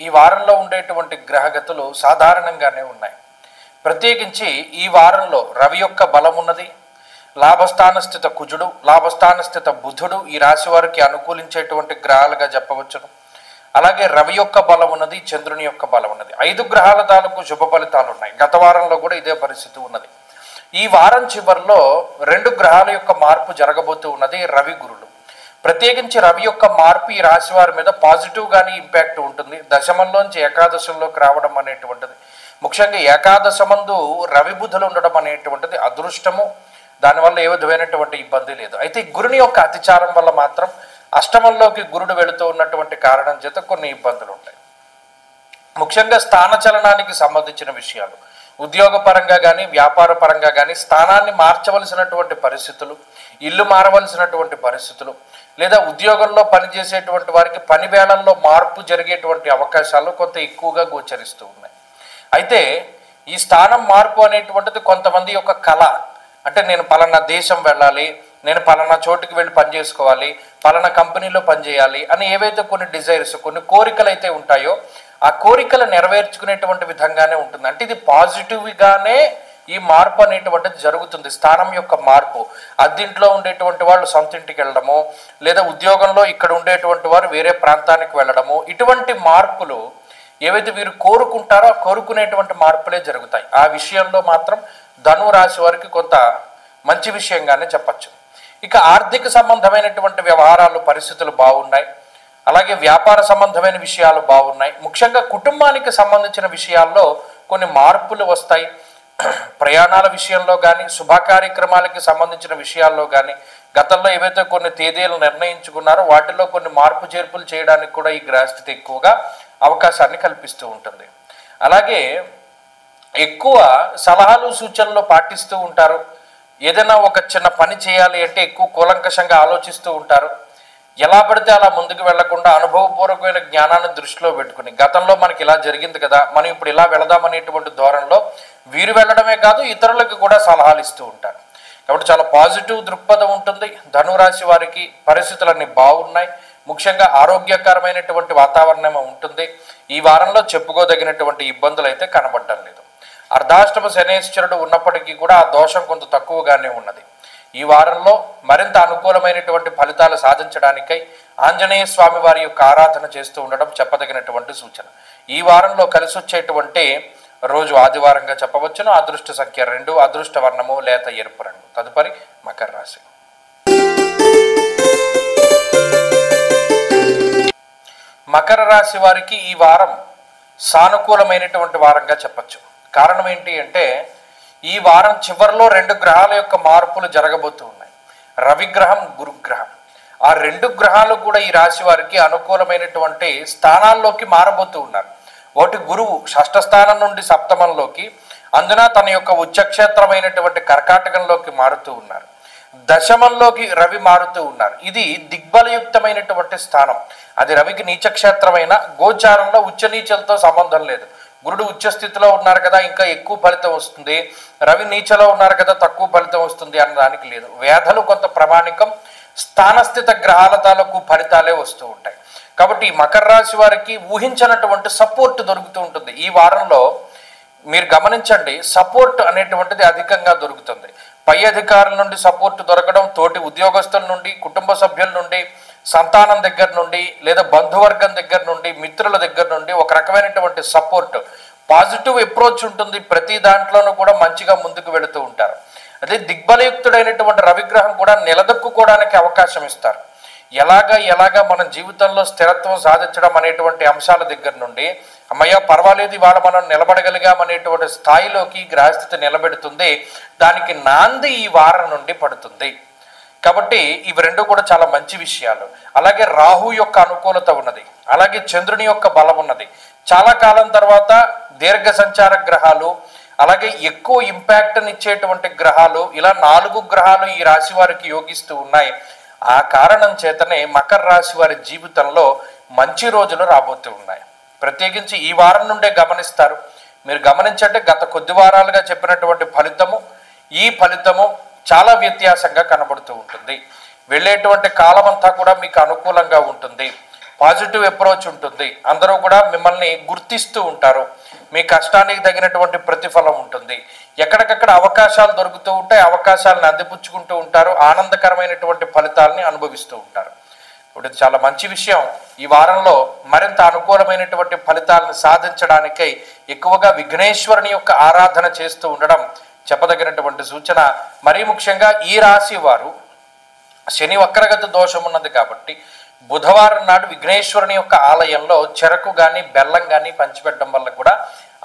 ఈ వారంలో ఉండేటువంటి గ్రహగతులు సాధారణంగానే ఉన్నాయి. ప్రత్యేకించి ఈ వారంలో రవి యొక్క బలం ఉన్నది. లాభస్థాన స్థిత కుజుడు, లాభస్థాన స్థిత బుధుడు ఈ రాశి వారికి అనుకూలించేటువంటి గ్రహాలుగా చెప్పవచ్చును. అలాగే రవి యొక్క బలం ఉన్నది, చంద్రుని యొక్క బలం ఉన్నది. 5 గ్రహాల తాలూకు శుభ ఫలితాలు ఉన్నాయి. గత వారంలో కూడా ఇదే పరిస్థితి ఉన్నది. ఈ వారం చివరిలో 2 గ్రహాల యొక్క మార్పు జరగబోతూ ఉన్నది, రవి గురులు. ప్రత్యేకించి రవి యొక్క మార్పు ఈ రాశి వారి మీద పాజిటివ్గానే ఇంపాక్ట్ ఉంటుంది. దశమంలోంచి ఏకాదశంలోకి రావడం అనేటువంటిది, ముఖ్యంగా ఏకాదశమందు రవి బుధులు ఉండడం అనేటువంటిది అదృష్టము. దానివల్ల ఏ విధమైనటువంటి ఇబ్బంది లేదు. అయితే గురుని యొక్క అతిచారం వల్ల మాత్రం అష్టమంలోకి గురుడు వెళుతూ ఉన్నటువంటి కారణం చేత కొన్ని ఇబ్బందులు ఉంటాయి. ముఖ్యంగా స్థానచలనానికి సంబంధించిన విషయాలు, ఉద్యోగపరంగా కానీ వ్యాపార పరంగా కానీ స్థానాన్ని మార్చవలసినటువంటి పరిస్థితులు, ఇల్లు మారవలసినటువంటి పరిస్థితులు, లేదా ఉద్యోగంలో పనిచేసేటువంటి వారికి పని వేళల్లో మార్పు జరిగేటువంటి అవకాశాలు కొంత ఎక్కువగా గోచరిస్తూ ఉన్నాయి. అయితే ఈ స్థానం మార్పు అనేటువంటిది కొంతమంది యొక్క కళ. అంటే నేను పలానా దేశం వెళ్ళాలి, నేను పలానా చోటుకి వెళ్ళి పని చేసుకోవాలి, పలానా కంపెనీలో పనిచేయాలి అని ఏవైతే కొన్ని డిజైర్స్, కొన్ని కోరికలు అయితే ఉంటాయో ఆ కోరికలు నెరవేర్చుకునేటువంటి విధంగానే ఉంటుంది. అంటే ఇది పాజిటివ్గానే ఈ మార్పు అనేటువంటిది జరుగుతుంది. స్థానం యొక్క మార్పు, అద్దింట్లో ఉండేటువంటి వాళ్ళు సొంత ఇంటికి వెళ్ళడము, లేదా ఉద్యోగంలో ఇక్కడ ఉండేటువంటి వారు వేరే ప్రాంతానికి వెళ్ళడము, ఇటువంటి మార్పులు ఏవైతే వీరు కోరుకుంటారో కోరుకునేటువంటి మార్పులే జరుగుతాయి. ఆ విషయంలో మాత్రం ధను రాశి వారికి కొంత మంచి విషయంగానే చెప్పచ్చు. ఇక ఆర్థిక సంబంధమైనటువంటి వ్యవహారాలు పరిస్థితులు బాగున్నాయి. అలాగే వ్యాపార సంబంధమైన విషయాలు బాగున్నాయి. ముఖ్యంగా కుటుంబానికి సంబంధించిన విషయాల్లో కొన్ని మార్పులు వస్తాయి. ప్రయాణాల విషయంలో కానీ, శుభకార్యక్రమాలకి సంబంధించిన విషయాల్లో కానీ గతంలో ఏవైతే కొన్ని తేదీలు నిర్ణయించుకున్నారో వాటిలో కొన్ని మార్పు చేర్పులు చేయడానికి కూడా ఈ గ్రహస్థితి ఎక్కువగా అవకాశాన్ని కల్పిస్తూ ఉంటుంది. అలాగే ఎక్కువ సలహాలు సూచనలు పాటిస్తూ ఉంటారు. ఏదైనా ఒక చిన్న పని చేయాలి అంటే ఎక్కువ కూలంకషంగా ఆలోచిస్తూ ఉంటారు. ఎలా పడితే అలా ముందుకు వెళ్లకుండా అనుభవపూర్వకమైన జ్ఞానాన్ని దృష్టిలో పెట్టుకుని గతంలో మనకి ఇలా జరిగింది కదా, మనం ఇప్పుడు ఇలా వెళదామనేటువంటి ధోరణిలో వీరు వెళ్ళడమే కాదు ఇతరులకు కూడా సలహాలు ఇస్తూ ఉంటారు. కాబట్టి చాలా పాజిటివ్ దృక్పథం ఉంటుంది. ధనురాశి వారికి పరిస్థితులన్నీ బాగున్నాయి. ముఖ్యంగా ఆరోగ్యకరమైనటువంటి వాతావరణం ఉంటుంది. ఈ వారంలో చెప్పుకోదగినటువంటి ఇబ్బందులు అయితే కనబడడం లేదు. అర్ధాష్టమ శనేశ్వరుడు ఉన్నప్పటికీ కూడా ఆ దోషం కొంత తక్కువగానే ఉన్నది. ఈ వారంలో మరింత అనుకూలమైనటువంటి ఫలితాలు సాధించడానికై ఆంజనేయ స్వామి వారి యొక్క ఆరాధన చేస్తూ ఉండడం చెప్పదగినటువంటి సూచన. ఈ వారంలో కలిసి వచ్చేటువంటి రోజు ఆదివారంగా చెప్పవచ్చును. అదృష్ట సంఖ్య 2, అదృష్ట వర్ణము లేత ఎరుపు రంగు. తదుపరి మకర రాశి. మకర రాశి వారికి ఈ వారం సానుకూలమైనటువంటి వారంగా చెప్పచ్చు. కారణం ఏంటి అంటే ఈ వారం చివరిలో 2 గ్రహాల యొక్క మార్పులు జరగబోతూ ఉన్నాయి. రవిగ్రహం, గురుగ్రహం. ఆ 2 గ్రహాలు కూడా ఈ రాశి వారికి అనుకూలమైనటువంటి స్థానాల్లోకి మారబోతూ ఉన్నారు. ఒకటి గురువు షష్ఠ స్థానం నుండి సప్తమంలోకి, అందున తన యొక్క ఉచ్చక్షేత్రమైనటువంటి కర్కాటకంలోకి మారుతూ ఉన్నారు. దశమంలోకి రవి మారుతూ ఉన్నారు. ఇది దిగ్బలయుక్తమైనటువంటి స్థానం. అది రవికి నీచక్షేత్రమైన గోచారంలో ఉచ్చ నీచలతో సంబంధం లేదు. గురుడు ఉచ్చ స్థితిలో ఉన్నారు కదా ఇంకా ఎక్కువ ఫలితం వస్తుంది, రవి నీచలో ఉన్నారు కదా తక్కువ ఫలితం వస్తుంది అన్నదానికి లేదు. వేధలు కొంత ప్రామాణికం, స్థానస్థిత గ్రహాల తాలూకు ఫలితాలే వస్తూ ఉంటాయి. కాబట్టి ఈ మకర రాశి వారికి ఊహించినటువంటి సపోర్ట్ దొరుకుతూ ఉంటుంది. ఈ వారంలో మీరు గమనించండి, సపోర్ట్ అనేటువంటిది అధికంగా దొరుకుతుంది. పై అధికారుల నుండి సపోర్ట్ దొరకడం, తోటి ఉద్యోగస్తుల నుండి, కుటుంబ సభ్యుల నుండి, సంతానం దగ్గర నుండి, లేదా బంధువర్గం దగ్గర నుండి, మిత్రుల దగ్గర నుండి ఒక రకమైనటువంటి సపోర్ట్, పాజిటివ్ అప్రోచ్ ఉంటుంది. ప్రతి దాంట్లోనూ కూడా మంచిగా ముందుకు వెళుతూ ఉంటారు. అదే దిగ్బలయుక్తుడైనటువంటి రవిగ్రహం కూడా నిలదొక్కుకోవడానికి అవకాశం ఇస్తారు. ఎలాగా మన జీవితంలో స్థిరత్వం సాధించడం అనేటువంటి అంశాల దగ్గర నుండి అమ్మయ్య పర్వాలేదు ఇవాళ మనం నిలబడగలిగాం అనేటువంటి స్థాయిలోకి గ్రహస్థితి నిలబెడుతుంది. దానికి నాంది ఈ వారం నుండి పడుతుంది. కాబట్టి ఇవి 2 కూడా చాలా మంచి విషయాలు. అలాగే రాహు యొక్క అనుకూలత ఉన్నది, అలాగే చంద్రుని యొక్క బలం ఉన్నది. చాలా కాలం తర్వాత దీర్ఘ సంచార గ్రహాలు, అలాగే ఎక్కువ ఇంపాక్ట్ని ఇచ్చేటువంటి గ్రహాలు, ఇలా 4 గ్రహాలు ఈ రాశి వారికి యోగిస్తూ ఉన్నాయి. ఆ కారణం చేతనే మకర రాశి వారి జీవితంలో మంచి రోజులు రాబోతూ ఉన్నాయి. ప్రత్యేకించి ఈ వారం నుండే గమనిస్తారు. మీరు గమనించండి, గత కొద్ది వారాలుగా చెప్పినటువంటి ఫలితము ఈ ఫలితము చాలా వ్యత్యాసంగా కనబడుతూ ఉంటుంది. వెళ్ళేటువంటి కాలం అంతా కూడా మీకు అనుకూలంగా ఉంటుంది. పాజిటివ్ అప్రోచ్ ఉంటుంది. అందరూ కూడా మిమ్మల్ని గుర్తిస్తూ ఉంటారు. మీ కష్టానికి తగినటువంటి ప్రతిఫలం ఉంటుంది. ఎక్కడికక్కడ అవకాశాలు దొరుకుతూ ఉంటాయి. అవకాశాలను అందిపుచ్చుకుంటూ ఉంటారు. ఆనందకరమైనటువంటి ఫలితాలని అనుభవిస్తూ ఉంటారు. ఇప్పుడు ఇది చాలా మంచి విషయం. ఈ వారంలో మరింత అనుకూలమైనటువంటి ఫలితాలను సాధించడానికై ఎక్కువగా విఘ్నేశ్వరుని యొక్క ఆరాధన చేస్తూ ఉండడం చెప్పదగినటువంటి సూచన. మరీ ముఖ్యంగా ఈ రాశి వారు శని వక్రగతి దోషం ఉన్నది కాబట్టి బుధవారం నాడు విఘ్నేశ్వరుని యొక్క ఆలయంలో చెరకు కానీ బెల్లం కానీ పంచిపెట్టడం వల్ల కూడా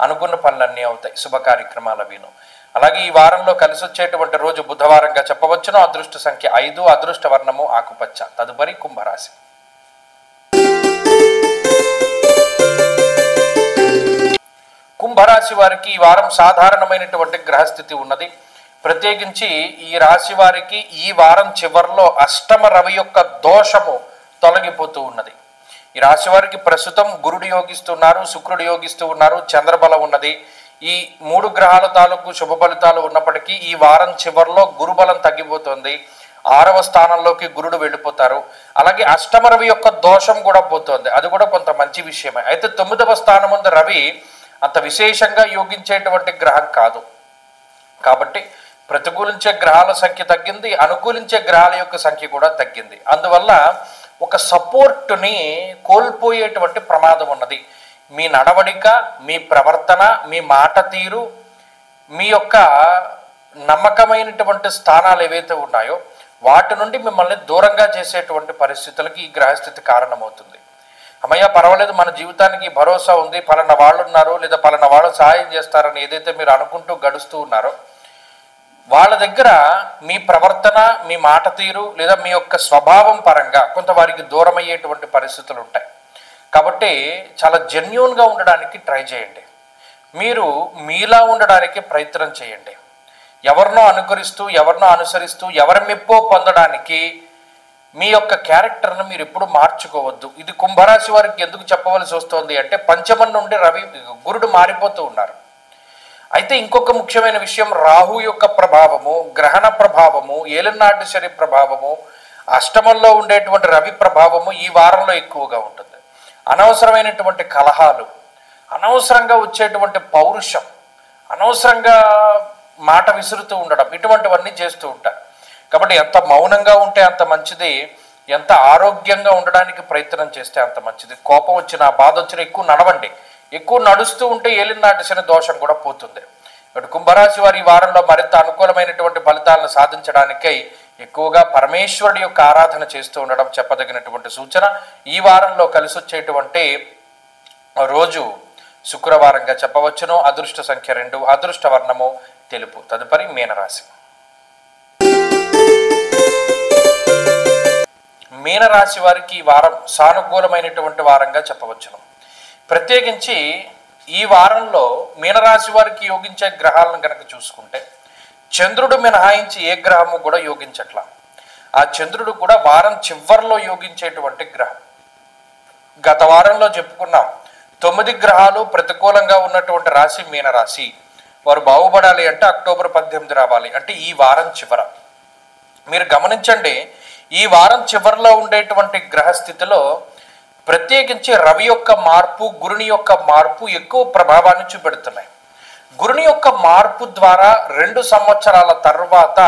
అనుకున్న పనులన్నీ అవుతాయి, శుభ కార్యక్రమాల వీను. అలాగే ఈ వారంలో కలిసి వచ్చేటువంటి రోజు బుధవారంగా చెప్పవచ్చును. అదృష్ట సంఖ్య 5, అదృష్ట వర్ణము ఆకుపచ్చ. తదుపరి కుంభరాశి. కుంభరాశి వారికి ఈ వారం సాధారణమైనటువంటి గ్రహస్థితి ఉన్నది. ప్రత్యేకించి ఈ రాశి వారికి ఈ వారం చివరిలో అష్టమ రవి యొక్క దోషము తొలగిపోతూ ఉన్నది. ఈ రాశి వారికి ప్రస్తుతం గురుడు యోగిస్తున్నారు, శుక్రుడు యోగిస్తూ ఉన్నారు, చంద్రబలం ఉన్నది. ఈ 3 గ్రహాల తాలూకు శుభ ఫలితాలు ఉన్నప్పటికీ ఈ వారం చివరిలో గురుబలం తగ్గిపోతుంది. 6వ స్థానంలోకి గురుడు వెళ్ళిపోతారు. అలాగే అష్టమ రవి యొక్క దోషం కూడా పోతుంది, అది కూడా కొంత మంచి విషయమే. అయితే 9వ స్థానం ముందు రవి అంత విశేషంగా యోగించేటువంటి గ్రహం కాదు. కాబట్టి ప్రతికూలించే గ్రహాల సంఖ్య తగ్గింది, అనుకూలించే గ్రహాల యొక్క సంఖ్య కూడా తగ్గింది. అందువల్ల ఒక సపోర్టుని కోల్పోయేటువంటి ప్రమాదం ఉన్నది. మీ నడవడిక, మీ ప్రవర్తన, మీ మాట తీరు, మీ యొక్క నమ్మకమైనటువంటి స్థానాలు ఏవైతే ఉన్నాయో వాటి నుండి మిమ్మల్ని దూరంగా చేసేటువంటి పరిస్థితులకి ఈ గ్రహస్థితి కారణమవుతుంది. అమ్మయ్య పర్వాలేదు, మన జీవితానికి భరోసా ఉంది, పలానా వాళ్ళు ఉన్నారు, లేదా పలానా వాళ్ళు సహాయం చేస్తారని ఏదైతే మీరు అనుకుంటూ గడుస్తూ ఉన్నారో వాళ్ళ దగ్గర మీ ప్రవర్తన, మీ మాట తీరు, లేదా మీ యొక్క స్వభావం పరంగా కొంత వారికి దూరం అయ్యేటువంటి పరిస్థితులు ఉంటాయి. కాబట్టి చాలా జెన్యూన్గా ఉండడానికి ట్రై చేయండి. మీరు మీలా ఉండడానికి ప్రయత్నం చేయండి. ఎవరినో అనుకరిస్తూ, ఎవరినో అనుసరిస్తూ, ఎవరి మెప్పో పొందడానికి మీ యొక్క క్యారెక్టర్ను మీరు ఎప్పుడు మార్చుకోవద్దు. ఇది కుంభరాశి వారికి ఎందుకు చెప్పవలసి వస్తుంది అంటే పంచమం నుండి గురుడు మారిపోతూ ఉన్నారు. అయితే ఇంకొక ముఖ్యమైన విషయం, రాహు యొక్క ప్రభావము, గ్రహణ ప్రభావము, ఏలినాటి శని ప్రభావము, అష్టమంలో ఉండేటువంటి రవి ప్రభావము ఈ వారంలో ఎక్కువగా ఉంటుంది. అనవసరమైనటువంటి కలహాలు, అనవసరంగా వచ్చేటువంటి పౌరుషం, అనవసరంగా మాట విసురుతూ ఉండడం, ఇటువంటివన్నీ చేస్తూ ఉంటారు. కాబట్టి ఎంత మౌనంగా ఉంటే అంత మంచిది, ఎంత ఆరోగ్యంగా ఉండడానికి ప్రయత్నం చేస్తే అంత మంచిది. కోపం వచ్చినా, బాధ వచ్చినా ఎక్కువ నడవండి. ఎక్కువ నడుస్తూ ఉంటే ఏలినాటి శని దోషం కూడా పోతుంది. ఇటు కుంభరాశి వారి ఈ వారంలో మరింత అనుకూలమైనటువంటి ఫలితాలను సాధించడానికై ఎక్కువగా పరమేశ్వరుడి యొక్క ఆరాధన చేస్తూ ఉండడం చెప్పదగినటువంటి సూచన. ఈ వారంలో కలిసి వచ్చేటువంటి రోజు శుక్రవారంగా చెప్పవచ్చును. అదృష్ట సంఖ్య 2, అదృష్ట వర్ణము తెలుపు. తదుపరి మీనరాశి. మీనరాశి వారికి ఈ వారం సానుకూలమైనటువంటి వారంగా చెప్పవచ్చును. ప్రత్యేకించి ఈ వారంలో మీనరాశి వారికి యోగించే గ్రహాలను కనుక చూసుకుంటే చంద్రుడు మినహాయించి ఏ గ్రహము కూడా యోగించట్లా. ఆ చంద్రుడు కూడా వారం చివరిలో యోగించేటువంటి గ్రహం. గత వారంలో చెప్పుకున్నాం 9 గ్రహాలు ప్రతికూలంగా ఉన్నటువంటి రాశి మీనరాశి. వారు బాగుపడాలి అంటే అక్టోబర్ 18 రావాలి, అంటే ఈ వారం చివర. మీరు గమనించండి, ఈ వారం చివరిలో ఉండేటువంటి గ్రహస్థితిలో ప్రత్యేకించి రవి యొక్క మార్పు, గురుని యొక్క మార్పు ఎక్కువ ప్రభావాన్ని చూపెడుతున్నాయి. గురుని యొక్క మార్పు ద్వారా 2 సంవత్సరాల తర్వాత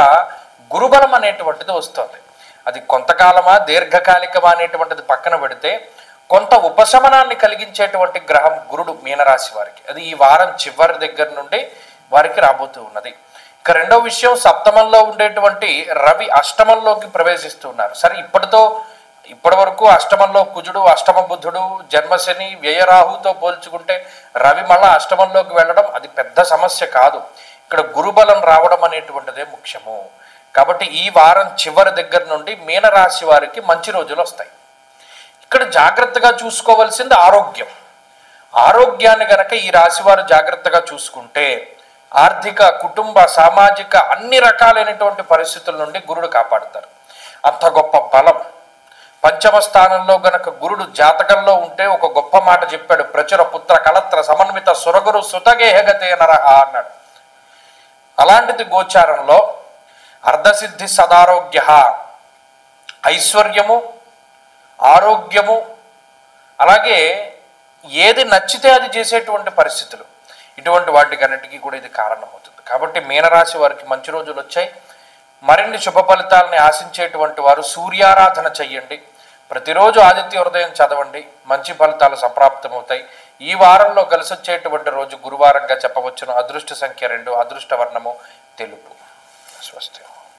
గురుబలం అనేటువంటిది వస్తుంది. అది కొంతకాలమా దీర్ఘకాలికమా అనేటువంటిది పక్కన పెడితే కొంత ఉపశమనాన్ని కలిగించేటువంటి గ్రహం గురుడు మీనరాశి వారికి. అది ఈ వారం చివరి దగ్గర నుండి వారికి రాబోతూ ఉన్నది. ఇక రెండో విషయం, సప్తమంలో ఉండేటువంటి రవి అష్టమంలోకి ప్రవేశిస్తున్నారు. సరే, ఇప్పటి వరకు అష్టమంలో కుజుడు, అష్టమ బుధుడు, జన్మశని, వ్యయరాహుతో పోల్చుకుంటే రవి మళ్ళా అష్టమంలోకి వెళ్ళడం అది పెద్ద సమస్య కాదు. ఇక్కడ గురుబలం రావడం అనేటువంటిదే ముఖ్యము. కాబట్టి ఈ వారం చివరి దగ్గర నుండి మీనరాశి వారికి మంచి రోజులు వస్తాయి. ఇక్కడ జాగ్రత్తగా చూసుకోవాల్సింది ఆరోగ్యం. ఆరోగ్యాన్ని గనక ఈ రాశి వారు జాగ్రత్తగా చూసుకుంటే ఆర్థిక, కుటుంబ, సామాజిక అన్ని రకాలైనటువంటి పరిస్థితుల నుండి గురుడు కాపాడుతారు. అంత గొప్ప బలం పంచమ స్థానంలో గనక గురుడు జాతకంలో ఉంటే ఒక గొప్ప మాట చెప్పాడు, ప్రచుర పుత్ర కలత్ర సమన్విత సురగురు సుతగేహగతే నరహ అన్నాడు. అలాంటిది గోచారంలో అర్ధసిద్ధి సదారోగ్య, ఐశ్వర్యము, ఆరోగ్యము, అలాగే ఏది నచ్చితే అది చేసేటువంటి పరిస్థితులు, ఇటువంటి వాటికన్నిటికీ కూడా ఇది కారణమవుతుంది. కాబట్టి మీనరాశి వారికి మంచి రోజులు వచ్చాయి. మరిన్ని శుభ ఫలితాలని ఆశించేటువంటి వారు సూర్యారాధన చెయ్యండి. ప్రతిరోజు ఆదిత్య హృదయం చదవండి, మంచి ఫలితాలు సంప్రాప్తమవుతాయి. ఈ వారంలో కలిసి వచ్చేటువంటి రోజు గురువారంగా చెప్పవచ్చును. అదృష్ట సంఖ్య 2, అదృష్ట వర్ణము తెలుపు. స్వస్తి.